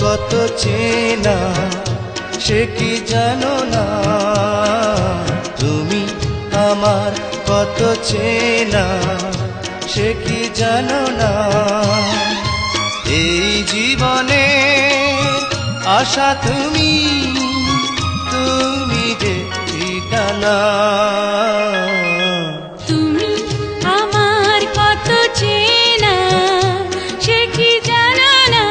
কত চেনা সে কি জানো না, তুমি আমার কত চেনা সে কি জানো না। এই জীবনে আশা তুমি, তুমি যে ঠিকানা। তুমি আমার কত চেনা সে কি জানো না।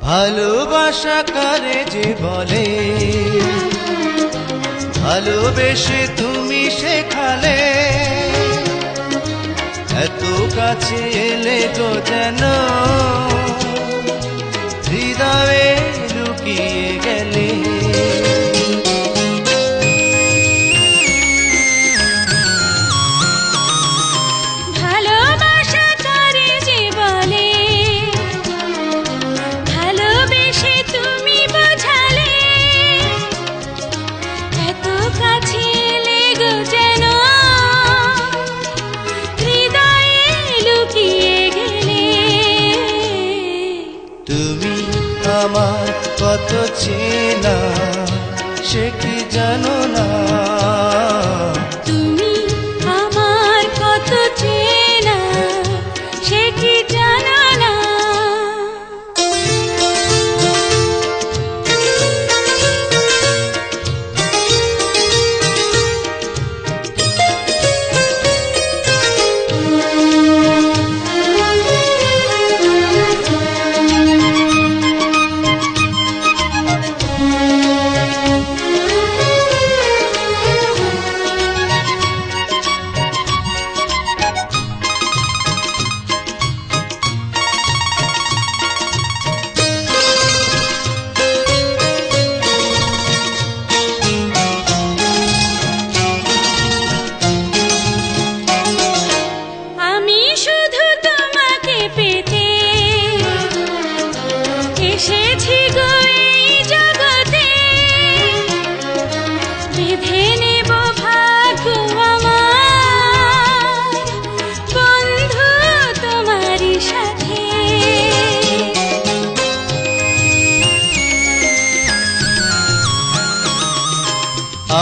ভালোবাসা কারে যে বলে, ভালোবেসে তুমি শেখালে, এত কাছে এলে গো যেন হৃদয়ে লুকিয়ে গেলে। তুমি আমার কত চেনা সে কি জানো না, তুমি আমার কত চেনা সে কি জানো না।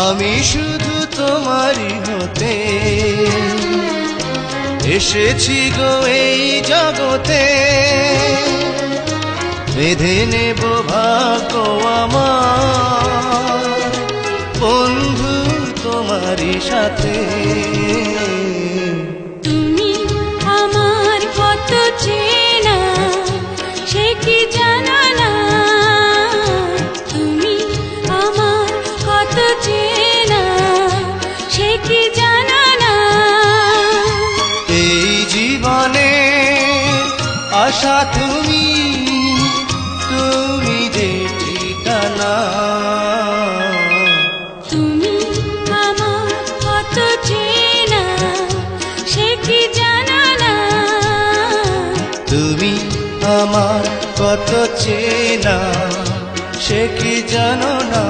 আমি শুধু তোমারই হতে এসেছি গো এই জগতে, বেঁধে নেব ভাগ্য আমার বন্ধু তোমারই সাথে। তুমি আমার কত চেনা সে কি জানো না, তুমি আমার কত চেনা সে কি জানো না। এই জীবনে আশা তুমি, তুমি যে ঠিকানা। তুমি আমার কত চেনা সে কি জানো না, তুমি আমার কত চেনা সে কি জানো না।